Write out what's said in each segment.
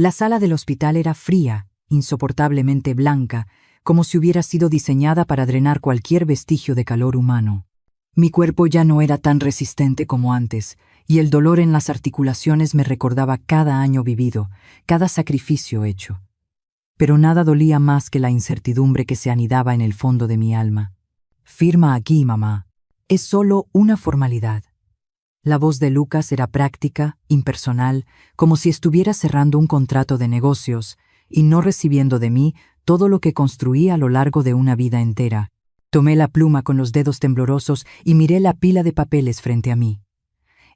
La sala del hospital era fría, insoportablemente blanca, como si hubiera sido diseñada para drenar cualquier vestigio de calor humano. Mi cuerpo ya no era tan resistente como antes, y el dolor en las articulaciones me recordaba cada año vivido, cada sacrificio hecho. Pero nada dolía más que la incertidumbre que se anidaba en el fondo de mi alma. «Firma aquí, mamá. Es solo una formalidad». La voz de Lucas era práctica, impersonal, como si estuviera cerrando un contrato de negocios y no recibiendo de mí todo lo que construí a lo largo de una vida entera. Tomé la pluma con los dedos temblorosos y miré la pila de papeles frente a mí.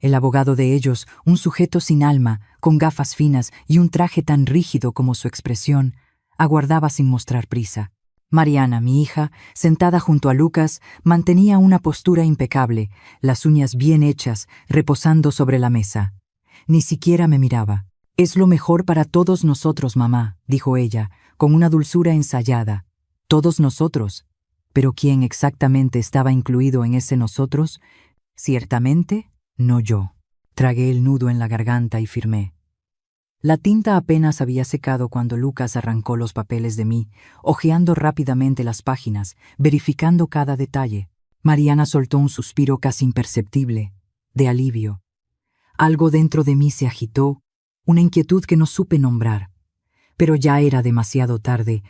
El abogado de ellos, un sujeto sin alma, con gafas finas y un traje tan rígido como su expresión, aguardaba sin mostrar prisa. Mariana, mi hija, sentada junto a Lucas, mantenía una postura impecable, las uñas bien hechas, reposando sobre la mesa. Ni siquiera me miraba. «Es lo mejor para todos nosotros, mamá», dijo ella, con una dulzura ensayada. «Todos nosotros». ¿Pero quién exactamente estaba incluido en ese nosotros? Ciertamente, no yo. Tragué el nudo en la garganta y firmé. La tinta apenas había secado cuando Lucas arrancó los papeles de mí, hojeando rápidamente las páginas, verificando cada detalle. Mariana soltó un suspiro casi imperceptible, de alivio. Algo dentro de mí se agitó, una inquietud que no supe nombrar. Pero ya era demasiado tarde.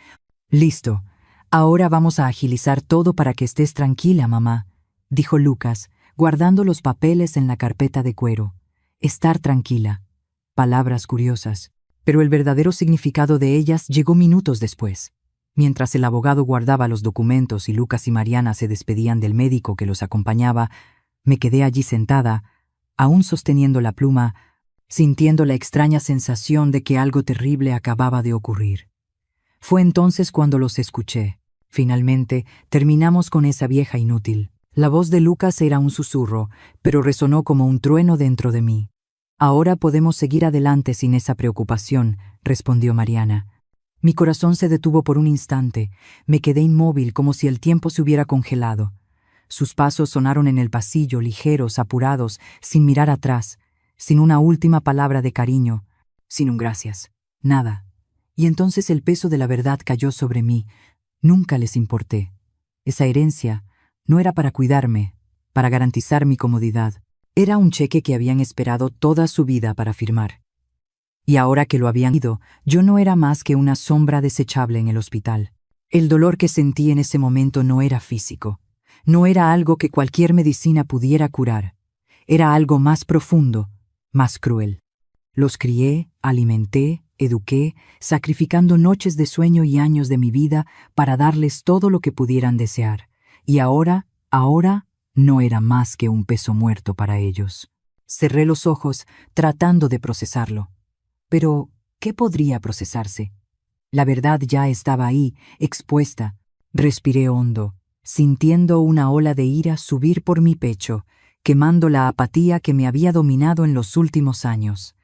«Listo. Ahora vamos a agilizar todo para que estés tranquila, mamá», dijo Lucas, guardando los papeles en la carpeta de cuero. «Estar tranquila». Palabras curiosas, pero el verdadero significado de ellas llegó minutos después. Mientras el abogado guardaba los documentos y Lucas y Mariana se despedían del médico que los acompañaba, me quedé allí sentada, aún sosteniendo la pluma, sintiendo la extraña sensación de que algo terrible acababa de ocurrir. Fue entonces cuando los escuché. Finalmente, terminamos con esa vieja inútil. La voz de Lucas era un susurro, pero resonó como un trueno dentro de mí. «Ahora podemos seguir adelante sin esa preocupación», respondió Mariana. Mi corazón se detuvo por un instante. Me quedé inmóvil como si el tiempo se hubiera congelado. Sus pasos sonaron en el pasillo, ligeros, apurados, sin mirar atrás, sin una última palabra de cariño, sin un gracias. Nada. Y entonces el peso de la verdad cayó sobre mí. Nunca les importé. Esa herencia no era para cuidarme, para garantizar mi comodidad. Era un cheque que habían esperado toda su vida para firmar. Y ahora que lo habían ido, yo no era más que una sombra desechable en el hospital. El dolor que sentí en ese momento no era físico. No era algo que cualquier medicina pudiera curar. Era algo más profundo, más cruel. Los crié, alimenté, eduqué, sacrificando noches de sueño y años de mi vida para darles todo lo que pudieran desear. Y ahora, no era más que un peso muerto para ellos. Cerré los ojos, tratando de procesarlo. Pero, ¿qué podría procesarse? La verdad ya estaba ahí, expuesta. Respiré hondo, sintiendo una ola de ira subir por mi pecho, quemando la apatía que me había dominado en los últimos años.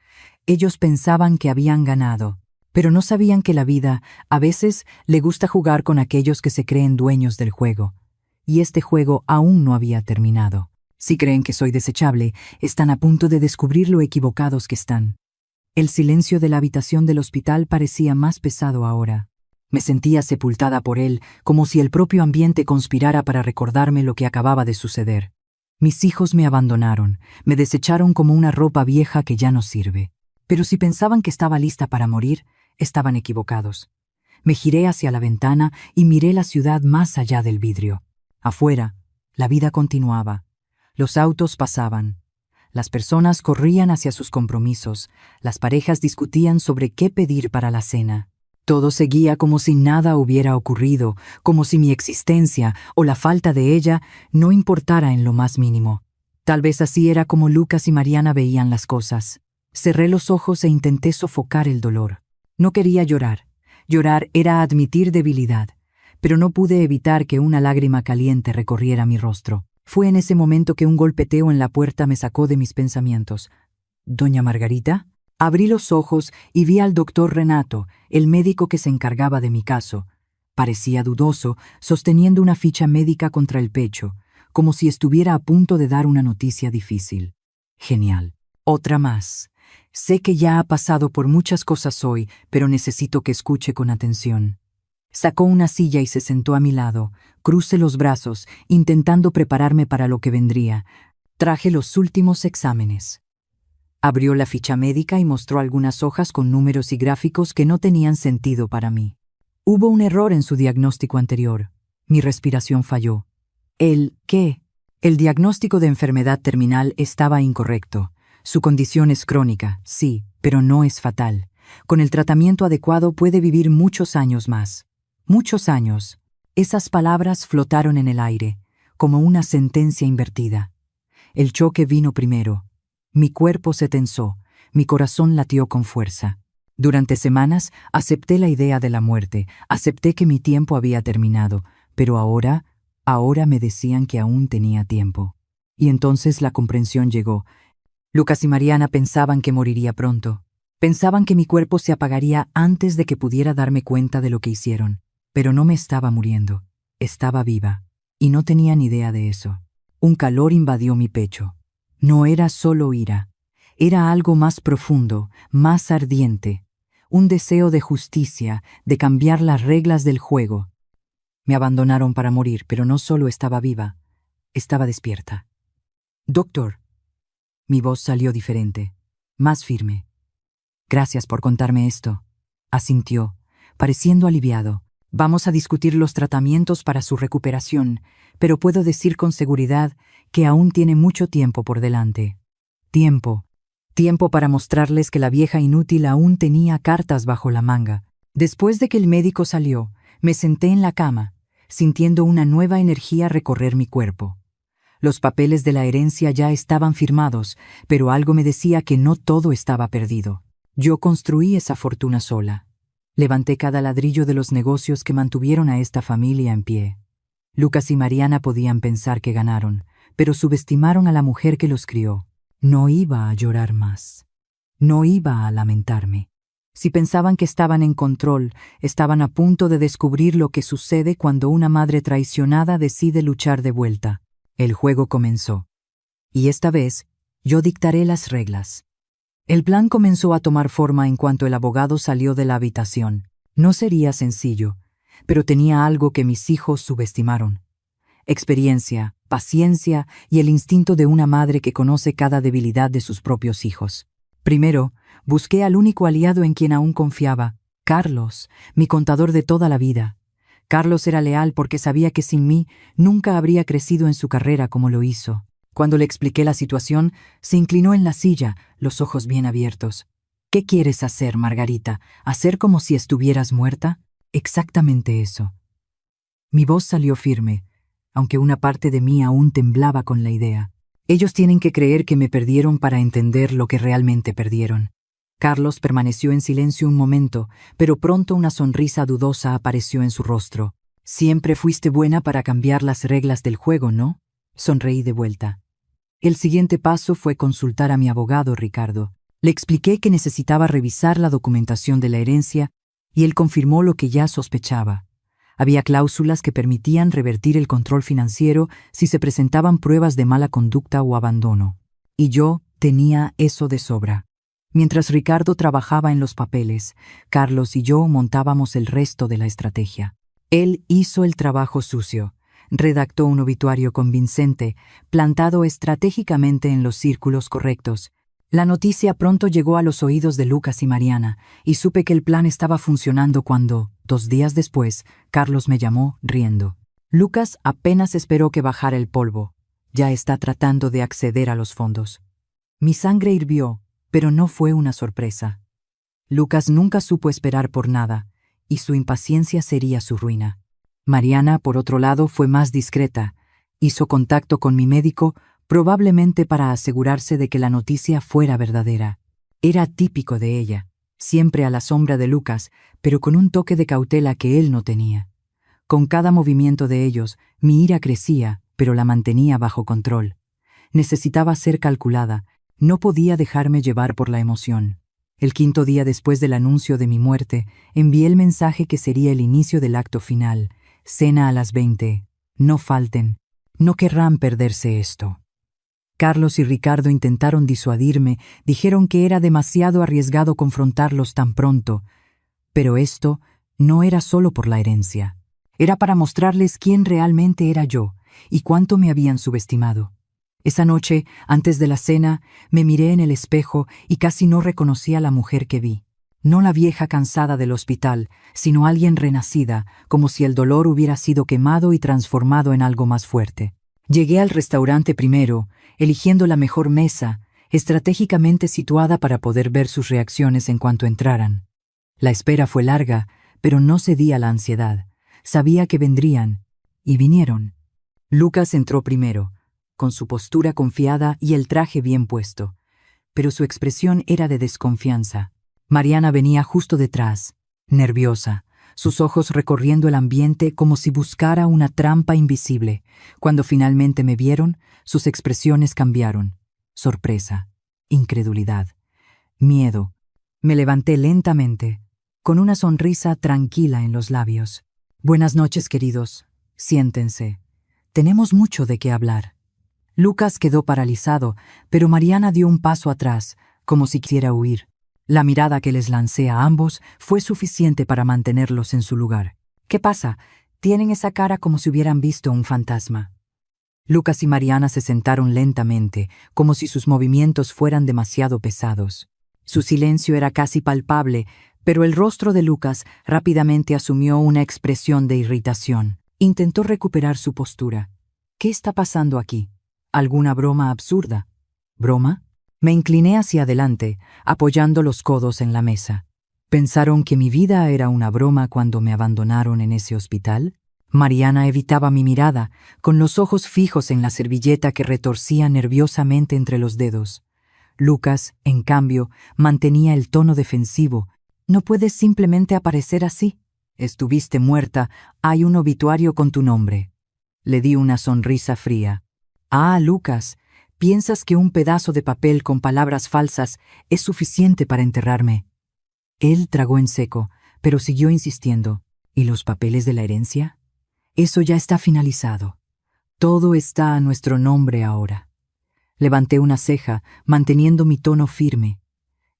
Ellos pensaban que habían ganado, pero no sabían que la vida, a veces, le gusta jugar con aquellos que se creen dueños del juego. Y este juego aún no había terminado. Si creen que soy desechable, están a punto de descubrir lo equivocados que están. El silencio de la habitación del hospital parecía más pesado ahora. Me sentía sepultada por él, como si el propio ambiente conspirara para recordarme lo que acababa de suceder. Mis hijos me abandonaron, me desecharon como una ropa vieja que ya no sirve. Pero si pensaban que estaba lista para morir, estaban equivocados. Me giré hacia la ventana y miré la ciudad más allá del vidrio. Afuera, la vida continuaba. Los autos pasaban. Las personas corrían hacia sus compromisos. Las parejas discutían sobre qué pedir para la cena. Todo seguía como si nada hubiera ocurrido, como si mi existencia o la falta de ella no importara en lo más mínimo. Tal vez así era como Lucas y Mariana veían las cosas. Cerré los ojos e intenté sofocar el dolor. No quería llorar. Llorar era admitir debilidad. Pero no pude evitar que una lágrima caliente recorriera mi rostro. Fue en ese momento que un golpeteo en la puerta me sacó de mis pensamientos. ¿Doña Margarita? Abrí los ojos y vi al doctor Renato, el médico que se encargaba de mi caso. Parecía dudoso, sosteniendo una ficha médica contra el pecho, como si estuviera a punto de dar una noticia difícil. Genial. Otra más. Sé que ya ha pasado por muchas cosas hoy, pero necesito que escuche con atención. Sacó una silla y se sentó a mi lado. Crucé los brazos, intentando prepararme para lo que vendría. Traje los últimos exámenes. Abrió la ficha médica y mostró algunas hojas con números y gráficos que no tenían sentido para mí. Hubo un error en su diagnóstico anterior. Mi respiración falló. ¿Qué? El diagnóstico de enfermedad terminal estaba incorrecto. Su condición es crónica, sí, pero no es fatal. Con el tratamiento adecuado puede vivir muchos años más. Muchos años. Esas palabras flotaron en el aire, como una sentencia invertida. El choque vino primero. Mi cuerpo se tensó, mi corazón latió con fuerza. Durante semanas acepté la idea de la muerte, acepté que mi tiempo había terminado, pero ahora me decían que aún tenía tiempo. Y entonces la comprensión llegó. Lucas y Mariana pensaban que moriría pronto. Pensaban que mi cuerpo se apagaría antes de que pudiera darme cuenta de lo que hicieron. Pero no me estaba muriendo, estaba viva, y no tenían idea de eso. Un calor invadió mi pecho. No era solo ira, era algo más profundo, más ardiente, un deseo de justicia, de cambiar las reglas del juego. Me abandonaron para morir, pero no solo estaba viva, estaba despierta. Doctor. Mi voz salió diferente, más firme. Gracias por contarme esto, asintió, pareciendo aliviado. Vamos a discutir los tratamientos para su recuperación, pero puedo decir con seguridad que aún tiene mucho tiempo por delante. Tiempo para mostrarles que la vieja inútil aún tenía cartas bajo la manga. Después de que el médico salió, me senté en la cama, sintiendo una nueva energía recorrer mi cuerpo. Los papeles de la herencia ya estaban firmados, pero algo me decía que no todo estaba perdido. Yo construí esa fortuna sola. Levanté cada ladrillo de los negocios que mantuvieron a esta familia en pie. Lucas y Mariana podían pensar que ganaron, pero subestimaron a la mujer que los crió. No iba a llorar más. No iba a lamentarme. Si pensaban que estaban en control, estaban a punto de descubrir lo que sucede cuando una madre traicionada decide luchar de vuelta. El juego comenzó. Y esta vez, yo dictaré las reglas. El plan comenzó a tomar forma en cuanto el abogado salió de la habitación. No sería sencillo, pero tenía algo que mis hijos subestimaron. Experiencia, paciencia y el instinto de una madre que conoce cada debilidad de sus propios hijos. Primero, busqué al único aliado en quien aún confiaba, Carlos, mi contador de toda la vida. Carlos era leal porque sabía que sin mí nunca habría crecido en su carrera como lo hizo. Cuando le expliqué la situación, se inclinó en la silla, los ojos bien abiertos. ¿Qué quieres hacer, Margarita? ¿Hacer como si estuvieras muerta? Exactamente eso. Mi voz salió firme, aunque una parte de mí aún temblaba con la idea. Ellos tienen que creer que me perdieron para entender lo que realmente perdieron. Carlos permaneció en silencio un momento, pero pronto una sonrisa dudosa apareció en su rostro. Siempre fuiste buena para cambiar las reglas del juego, ¿no? Sonreí de vuelta. El siguiente paso fue consultar a mi abogado, Ricardo. Le expliqué que necesitaba revisar la documentación de la herencia y él confirmó lo que ya sospechaba. Había cláusulas que permitían revertir el control financiero si se presentaban pruebas de mala conducta o abandono. Y yo tenía eso de sobra. Mientras Ricardo trabajaba en los papeles, Carlos y yo montábamos el resto de la estrategia. Él hizo el trabajo sucio. Redactó un obituario convincente, plantado estratégicamente en los círculos correctos. La noticia pronto llegó a los oídos de Lucas y Mariana, y supe que el plan estaba funcionando cuando, 2 días después, Carlos me llamó, riendo. Lucas apenas esperó que bajara el polvo. Ya está tratando de acceder a los fondos. Mi sangre hirvió, pero no fue una sorpresa. Lucas nunca supo esperar por nada, y su impaciencia sería su ruina. Mariana, por otro lado, fue más discreta. Hizo contacto con mi médico, probablemente para asegurarse de que la noticia fuera verdadera. Era típico de ella, siempre a la sombra de Lucas, pero con un toque de cautela que él no tenía. Con cada movimiento de ellos, mi ira crecía, pero la mantenía bajo control. Necesitaba ser calculada, no podía dejarme llevar por la emoción. El 5.º día después del anuncio de mi muerte, envié el mensaje que sería el inicio del acto final. Cena a las 20. No falten. No querrán perderse esto. Carlos y Ricardo intentaron disuadirme, dijeron que era demasiado arriesgado confrontarlos tan pronto. Pero esto no era solo por la herencia. Era para mostrarles quién realmente era yo y cuánto me habían subestimado. Esa noche, antes de la cena, me miré en el espejo y casi no reconocí a la mujer que vi. No la vieja cansada del hospital, sino alguien renacida, como si el dolor hubiera sido quemado y transformado en algo más fuerte. Llegué al restaurante primero, eligiendo la mejor mesa, estratégicamente situada para poder ver sus reacciones en cuanto entraran. La espera fue larga, pero no cedí a la ansiedad. Sabía que vendrían, y vinieron. Lucas entró primero, con su postura confiada y el traje bien puesto, pero su expresión era de desconfianza. Mariana venía justo detrás, nerviosa, sus ojos recorriendo el ambiente como si buscara una trampa invisible. Cuando finalmente me vieron, sus expresiones cambiaron. Sorpresa, incredulidad, miedo. Me levanté lentamente, con una sonrisa tranquila en los labios. «Buenas noches, queridos. Siéntense. Tenemos mucho de qué hablar». Lucas quedó paralizado, pero Mariana dio un paso atrás, como si quisiera huir. La mirada que les lancé a ambos fue suficiente para mantenerlos en su lugar. «¿Qué pasa? Tienen esa cara como si hubieran visto un fantasma». Lucas y Mariana se sentaron lentamente, como si sus movimientos fueran demasiado pesados. Su silencio era casi palpable, pero el rostro de Lucas rápidamente asumió una expresión de irritación. Intentó recuperar su postura. «¿Qué está pasando aquí? ¿Alguna broma absurda?» «¿Broma?» Me incliné hacia adelante, apoyando los codos en la mesa. ¿Pensaron que mi vida era una broma cuando me abandonaron en ese hospital? Mariana evitaba mi mirada, con los ojos fijos en la servilleta que retorcía nerviosamente entre los dedos. Lucas, en cambio, mantenía el tono defensivo. «No puedes simplemente aparecer así. Estuviste muerta, hay un obituario con tu nombre». Le di una sonrisa fría. «Ah, Lucas, ¿piensas que un pedazo de papel con palabras falsas es suficiente para enterrarme?» Él tragó en seco, pero siguió insistiendo. «¿Y los papeles de la herencia?» «Eso ya está finalizado. Todo está a nuestro nombre ahora». Levanté una ceja, manteniendo mi tono firme.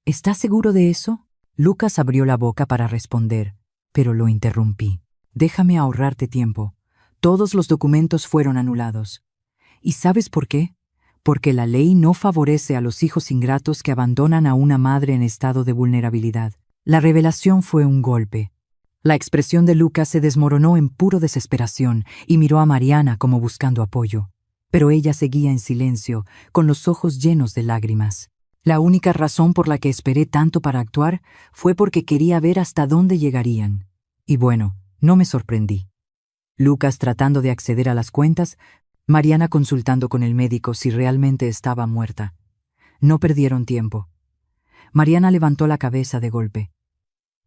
«¿Estás seguro de eso?» Lucas abrió la boca para responder, pero lo interrumpí. «Déjame ahorrarte tiempo. Todos los documentos fueron anulados. ¿Y sabes por qué? Porque la ley no favorece a los hijos ingratos que abandonan a una madre en estado de vulnerabilidad». La revelación fue un golpe. La expresión de Lucas se desmoronó en pura desesperación y miró a Mariana como buscando apoyo. Pero ella seguía en silencio, con los ojos llenos de lágrimas. La única razón por la que esperé tanto para actuar fue porque quería ver hasta dónde llegarían. Y bueno, no me sorprendí. Lucas tratando de acceder a las cuentas, Mariana consultando con el médico si realmente estaba muerta. No perdieron tiempo. Mariana levantó la cabeza de golpe.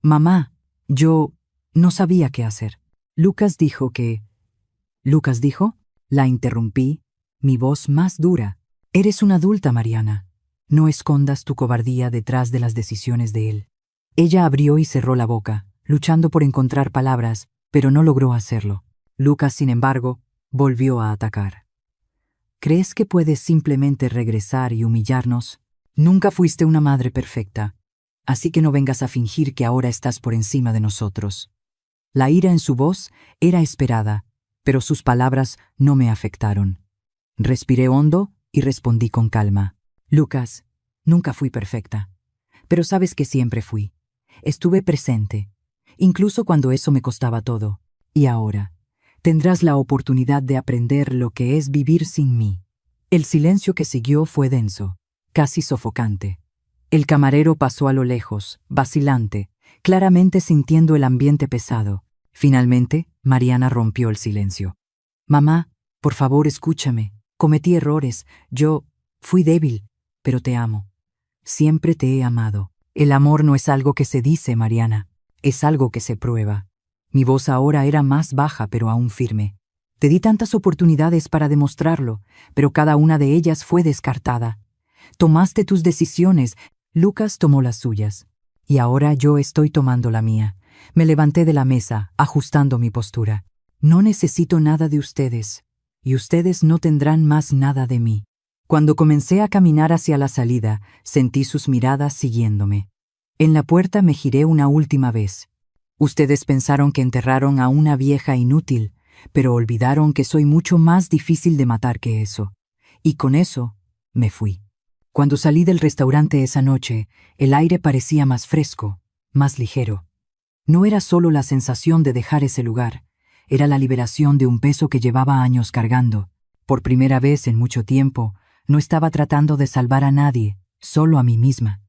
«Mamá, yo no sabía qué hacer». Lucas dijo que... «¿Lucas dijo?» La interrumpí, mi voz más dura. «Eres una adulta, Mariana. No escondas tu cobardía detrás de las decisiones de él». Ella abrió y cerró la boca, luchando por encontrar palabras, pero no logró hacerlo. Lucas, sin embargo, volvió a atacar. «¿Crees que puedes simplemente regresar y humillarnos? Nunca fuiste una madre perfecta, así que no vengas a fingir que ahora estás por encima de nosotros». La ira en su voz era esperada, pero sus palabras no me afectaron. Respiré hondo y respondí con calma. «Lucas, nunca fui perfecta, pero sabes que siempre fui. Estuve presente, incluso cuando eso me costaba todo. Y ahora tendrás la oportunidad de aprender lo que es vivir sin mí». El silencio que siguió fue denso, casi sofocante. El camarero pasó a lo lejos, vacilante, claramente sintiendo el ambiente pesado. Finalmente, Mariana rompió el silencio. «Mamá, por favor, escúchame. Cometí errores. Yo fui débil, pero te amo. Siempre te he amado. El amor no es algo que se dice, Mariana. Es algo que se prueba». Mi voz ahora era más baja, pero aún firme. «Te di tantas oportunidades para demostrarlo, pero cada una de ellas fue descartada. Tomaste tus decisiones». Lucas tomó las suyas. «Y ahora yo estoy tomando la mía». Me levanté de la mesa, ajustando mi postura. «No necesito nada de ustedes, y ustedes no tendrán más nada de mí. Cuando comencé a caminar hacia la salida, sentí sus miradas siguiéndome. En la puerta me giré una última vez. Ustedes pensaron que enterraron a una vieja inútil, pero olvidaron que soy mucho más difícil de matar que eso. Y con eso, me fui. Cuando salí del restaurante esa noche, el aire parecía más fresco, más ligero. No era solo la sensación de dejar ese lugar, era la liberación de un peso que llevaba años cargando. Por primera vez en mucho tiempo, no estaba tratando de salvar a nadie, solo a mí misma.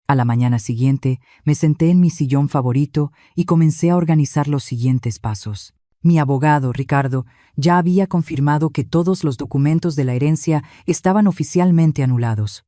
A la mañana siguiente, me senté en mi sillón favorito y comencé a organizar los siguientes pasos. Mi abogado, Ricardo, ya había confirmado que todos los documentos de la herencia estaban oficialmente anulados.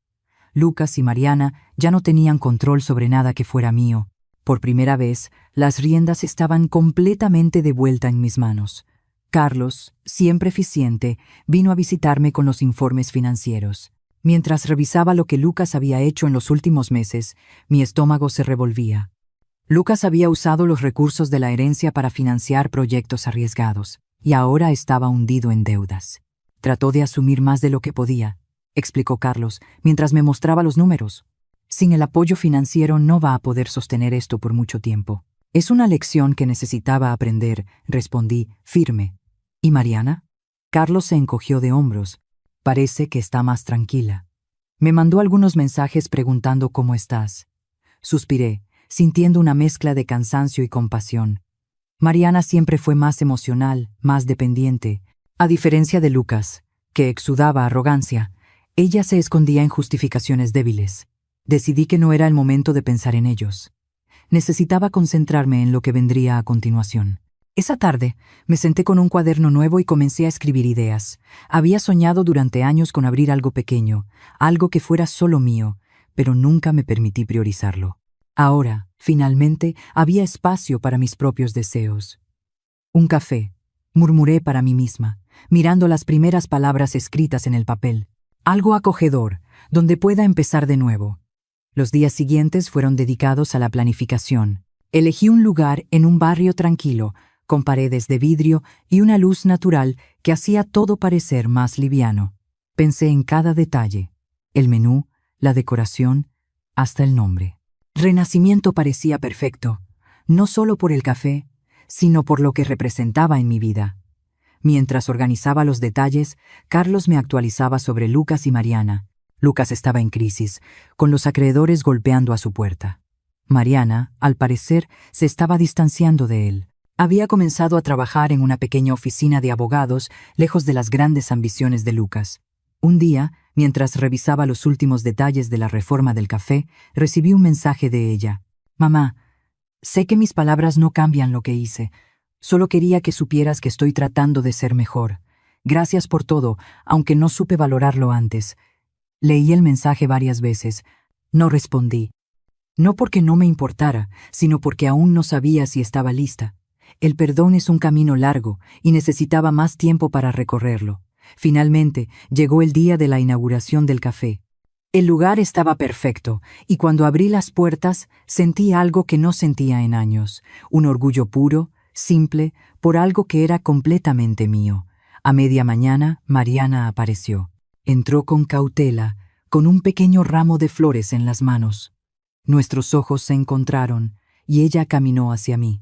Lucas y Mariana ya no tenían control sobre nada que fuera mío. Por primera vez, las riendas estaban completamente de vuelta en mis manos. Carlos, siempre eficiente, vino a visitarme con los informes financieros. Mientras revisaba lo que Lucas había hecho en los últimos meses, mi estómago se revolvía. Lucas había usado los recursos de la herencia para financiar proyectos arriesgados, y ahora estaba hundido en deudas. Trató de asumir más de lo que podía, explicó Carlos, mientras me mostraba los números. Sin el apoyo financiero no va a poder sostener esto por mucho tiempo. Es una lección que necesitaba aprender, respondí, firme. ¿Y Mariana? Carlos se encogió de hombros. Parece que está más tranquila. Me mandó algunos mensajes preguntando cómo estás. Suspiré, sintiendo una mezcla de cansancio y compasión. Mariana siempre fue más emocional, más dependiente. A diferencia de Lucas, que exudaba arrogancia, ella se escondía en justificaciones débiles. Decidí que no era el momento de pensar en ellos. Necesitaba concentrarme en lo que vendría a continuación. Esa tarde, me senté con un cuaderno nuevo y comencé a escribir ideas. Había soñado durante años con abrir algo pequeño, algo que fuera solo mío, pero nunca me permití priorizarlo. Ahora, finalmente, había espacio para mis propios deseos. Un café, murmuré para mí misma, mirando las primeras palabras escritas en el papel. Algo acogedor, donde pueda empezar de nuevo. Los días siguientes fueron dedicados a la planificación. Elegí un lugar en un barrio tranquilo, con paredes de vidrio y una luz natural que hacía todo parecer más liviano. Pensé en cada detalle, el menú, la decoración, hasta el nombre. Renacimiento parecía perfecto, no solo por el café, sino por lo que representaba en mi vida. Mientras organizaba los detalles, Carlos me actualizaba sobre Lucas y Mariana. Lucas estaba en crisis, con los acreedores golpeando a su puerta. Mariana, al parecer, se estaba distanciando de él. Había comenzado a trabajar en una pequeña oficina de abogados, lejos de las grandes ambiciones de Lucas. Un día, mientras revisaba los últimos detalles de la reforma del café, recibí un mensaje de ella. «Mamá, sé que mis palabras no cambian lo que hice. Solo quería que supieras que estoy tratando de ser mejor. Gracias por todo, aunque no supe valorarlo antes». Leí el mensaje varias veces. No respondí. No porque no me importara, sino porque aún no sabía si estaba lista. El perdón es un camino largo y necesitaba más tiempo para recorrerlo. Finalmente, llegó el día de la inauguración del café. El lugar estaba perfecto, y cuando abrí las puertas, sentí algo que no sentía en años. Un orgullo puro, simple, por algo que era completamente mío. A media mañana, Mariana apareció. Entró con cautela, con un pequeño ramo de flores en las manos. Nuestros ojos se encontraron, y ella caminó hacia mí.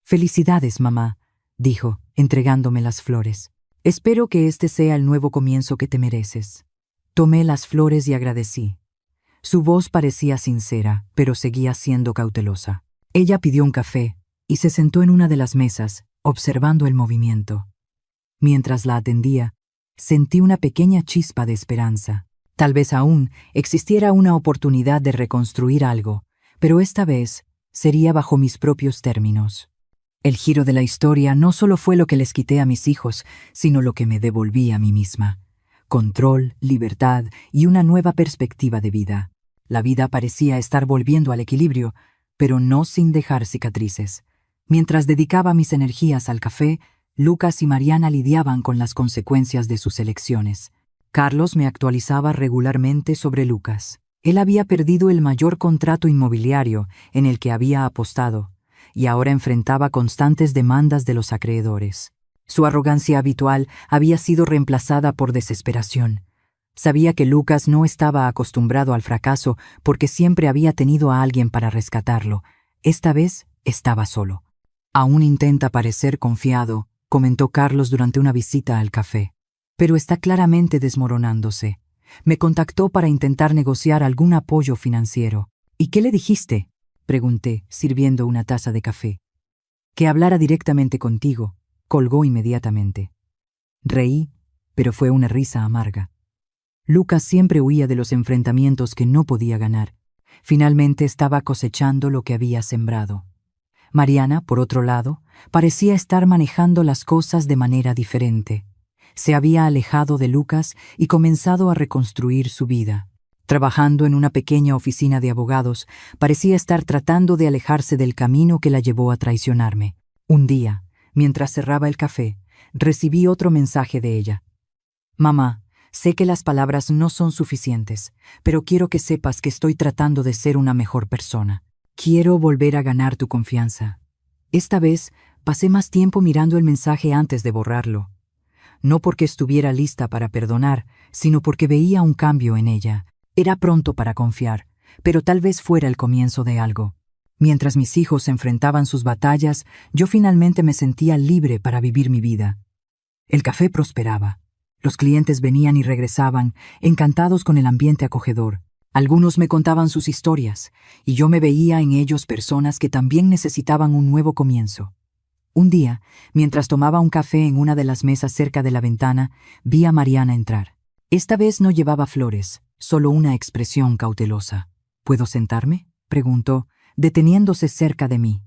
«Felicidades, mamá», dijo, entregándome las flores. «Espero que este sea el nuevo comienzo que te mereces». Tomé las flores y agradecí. Su voz parecía sincera, pero seguía siendo cautelosa. Ella pidió un café y se sentó en una de las mesas, observando el movimiento. Mientras la atendía, sentí una pequeña chispa de esperanza. Tal vez aún existiera una oportunidad de reconstruir algo, pero esta vez sería bajo mis propios términos. El giro de la historia no solo fue lo que les quité a mis hijos, sino lo que me devolví a mí misma. Control, libertad y una nueva perspectiva de vida. La vida parecía estar volviendo al equilibrio, pero no sin dejar cicatrices. Mientras dedicaba mis energías al café, Lucas y Mariana lidiaban con las consecuencias de sus elecciones. Carlos me actualizaba regularmente sobre Lucas. Él había perdido el mayor contrato inmobiliario en el que había apostado, y ahora enfrentaba constantes demandas de los acreedores. Su arrogancia habitual había sido reemplazada por desesperación. Sabía que Lucas no estaba acostumbrado al fracaso porque siempre había tenido a alguien para rescatarlo. Esta vez estaba solo. Aún intenta parecer confiado, comentó Carlos durante una visita al café. Pero está claramente desmoronándose. Me contactó para intentar negociar algún apoyo financiero. ¿Y qué le dijiste?, pregunté, sirviendo una taza de café. Que hablara directamente contigo. Colgó inmediatamente. Reí, pero fue una risa amarga. Lucas siempre huía de los enfrentamientos que no podía ganar. Finalmente estaba cosechando lo que había sembrado. Mariana, por otro lado, parecía estar manejando las cosas de manera diferente. Se había alejado de Lucas y comenzado a reconstruir su vida. Trabajando en una pequeña oficina de abogados, parecía estar tratando de alejarse del camino que la llevó a traicionarme. Un día, mientras cerraba el café, recibí otro mensaje de ella. Mamá, sé que las palabras no son suficientes, pero quiero que sepas que estoy tratando de ser una mejor persona. Quiero volver a ganar tu confianza. Esta vez, pasé más tiempo mirando el mensaje antes de borrarlo. No porque estuviera lista para perdonar, sino porque veía un cambio en ella. Era pronto para confiar, pero tal vez fuera el comienzo de algo. Mientras mis hijos enfrentaban sus batallas, yo finalmente me sentía libre para vivir mi vida. El café prosperaba. Los clientes venían y regresaban, encantados con el ambiente acogedor. Algunos me contaban sus historias, y yo me veía en ellos personas que también necesitaban un nuevo comienzo. Un día, mientras tomaba un café en una de las mesas cerca de la ventana, vi a Mariana entrar. Esta vez no llevaba flores, solo una expresión cautelosa. ¿Puedo sentarme?, preguntó, deteniéndose cerca de mí.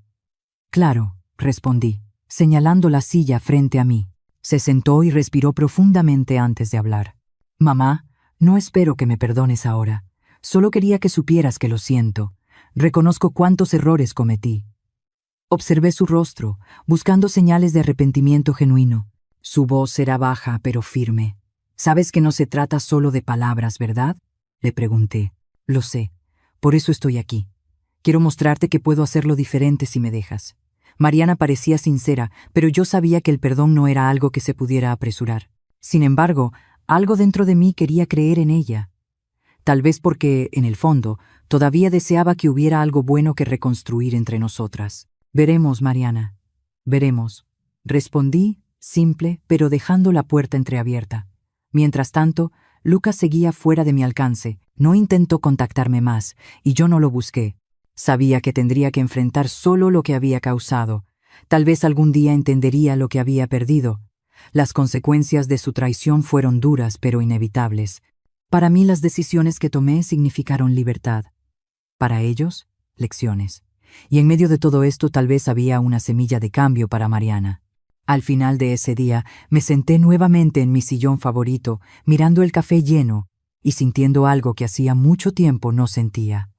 Claro, respondí, señalando la silla frente a mí. Se sentó y respiró profundamente antes de hablar. Mamá, no espero que me perdones ahora. Solo quería que supieras que lo siento. Reconozco cuántos errores cometí. Observé su rostro, buscando señales de arrepentimiento genuino. Su voz era baja pero firme. «Sabes que no se trata solo de palabras, ¿verdad?», le pregunté. «Lo sé. Por eso estoy aquí. Quiero mostrarte que puedo hacerlo diferente si me dejas». Mariana parecía sincera, pero yo sabía que el perdón no era algo que se pudiera apresurar. Sin embargo, algo dentro de mí quería creer en ella. Tal vez porque, en el fondo, todavía deseaba que hubiera algo bueno que reconstruir entre nosotras. «Veremos, Mariana. Veremos», respondí, simple, pero dejando la puerta entreabierta. Mientras tanto, Lucas seguía fuera de mi alcance. No intentó contactarme más, y yo no lo busqué. Sabía que tendría que enfrentar solo lo que había causado. Tal vez algún día entendería lo que había perdido. Las consecuencias de su traición fueron duras pero inevitables. Para mí las decisiones que tomé significaron libertad. Para ellos, lecciones. Y en medio de todo esto tal vez había una semilla de cambio para Mariana. Al final de ese día me senté nuevamente en mi sillón favorito, mirando el café lleno y sintiendo algo que hacía mucho tiempo no sentía: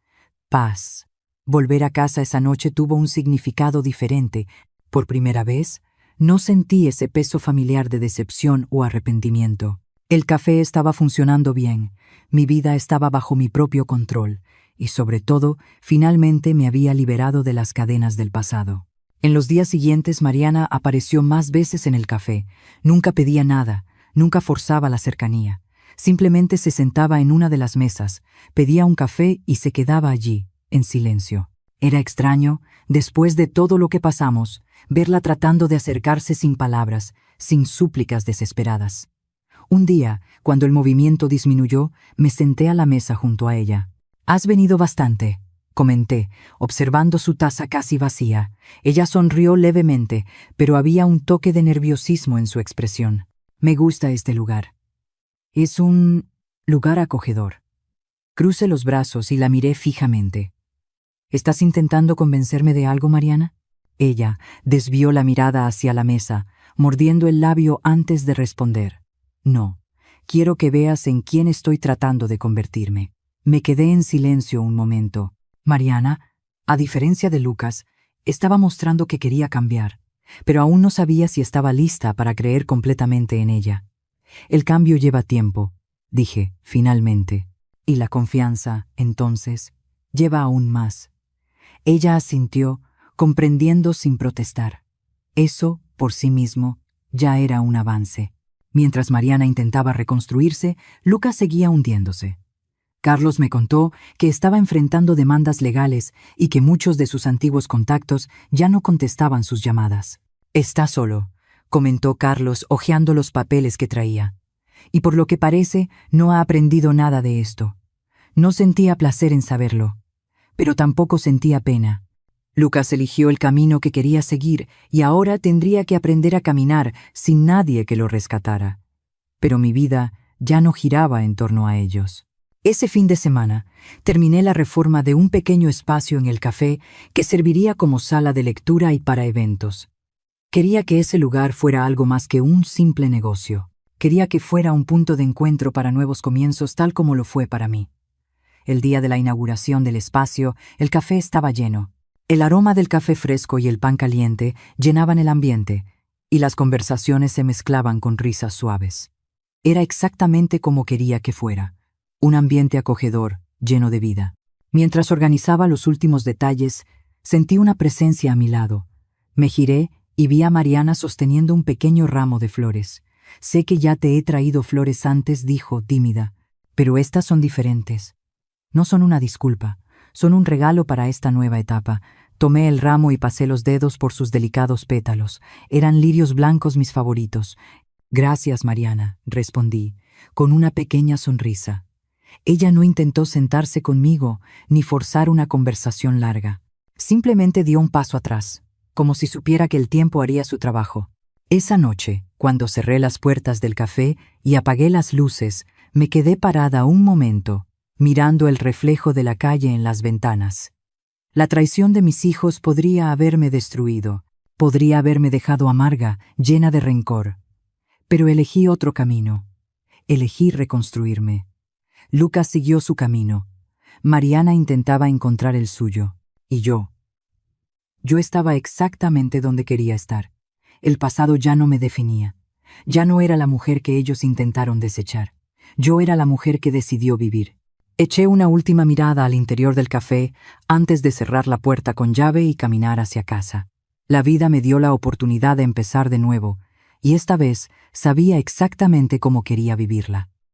paz. Volver a casa esa noche tuvo un significado diferente. Por primera vez, no sentí ese peso familiar de decepción o arrepentimiento. El café estaba funcionando bien, mi vida estaba bajo mi propio control, y sobre todo, finalmente me había liberado de las cadenas del pasado. En los días siguientes, Mariana apareció más veces en el café. Nunca pedía nada, nunca forzaba la cercanía. Simplemente se sentaba en una de las mesas, pedía un café y se quedaba allí, en silencio. Era extraño, después de todo lo que pasamos, verla tratando de acercarse sin palabras, sin súplicas desesperadas. Un día, cuando el movimiento disminuyó, me senté a la mesa junto a ella. «Has venido bastante», comenté, observando su taza casi vacía. Ella sonrió levemente, pero había un toque de nerviosismo en su expresión. «Me gusta este lugar. Es un lugar acogedor». Crucé los brazos y la miré fijamente. «¿Estás intentando convencerme de algo, Mariana?». Ella desvió la mirada hacia la mesa, mordiendo el labio antes de responder. «No, quiero que veas en quién estoy tratando de convertirme». Me quedé en silencio un momento. Mariana, a diferencia de Lucas, estaba mostrando que quería cambiar, pero aún no sabía si estaba lista para creer completamente en ella. «El cambio lleva tiempo», dije, finalmente. «Y la confianza, entonces, lleva aún más». Ella asintió, comprendiendo sin protestar. Eso, por sí mismo, ya era un avance. Mientras Mariana intentaba reconstruirse, Lucas seguía hundiéndose. Carlos me contó que estaba enfrentando demandas legales y que muchos de sus antiguos contactos ya no contestaban sus llamadas. «Está solo», comentó Carlos hojeando los papeles que traía. «Y por lo que parece, no ha aprendido nada de esto. No sentía placer en saberlo, pero tampoco sentía pena. Lucas eligió el camino que quería seguir y ahora tendría que aprender a caminar sin nadie que lo rescatara. Pero mi vida ya no giraba en torno a ellos». Ese fin de semana, terminé la reforma de un pequeño espacio en el café que serviría como sala de lectura y para eventos. Quería que ese lugar fuera algo más que un simple negocio. Quería que fuera un punto de encuentro para nuevos comienzos tal como lo fue para mí. El día de la inauguración del espacio, el café estaba lleno. El aroma del café fresco y el pan caliente llenaban el ambiente, y las conversaciones se mezclaban con risas suaves. Era exactamente como quería que fuera. Un ambiente acogedor, lleno de vida. Mientras organizaba los últimos detalles, sentí una presencia a mi lado. Me giré y vi a Mariana sosteniendo un pequeño ramo de flores. «Sé que ya te he traído flores antes», dijo, tímida, «pero estas son diferentes. No son una disculpa, son un regalo para esta nueva etapa». Tomé el ramo y pasé los dedos por sus delicados pétalos. Eran lirios blancos mis favoritos. «Gracias, Mariana», respondí, con una pequeña sonrisa. Ella no intentó sentarse conmigo ni forzar una conversación larga. Simplemente dio un paso atrás, como si supiera que el tiempo haría su trabajo. Esa noche, cuando cerré las puertas del café y apagué las luces, me quedé parada un momento, mirando el reflejo de la calle en las ventanas. La traición de mis hijos podría haberme destruido, podría haberme dejado amarga, llena de rencor. Pero elegí otro camino. Elegí reconstruirme. Lucas siguió su camino. Mariana intentaba encontrar el suyo. Y yo estaba exactamente donde quería estar. El pasado ya no me definía. Ya no era la mujer que ellos intentaron desechar. Yo era la mujer que decidió vivir. Eché una última mirada al interior del café antes de cerrar la puerta con llave y caminar hacia casa. La vida me dio la oportunidad de empezar de nuevo, y esta vez sabía exactamente cómo quería vivirla.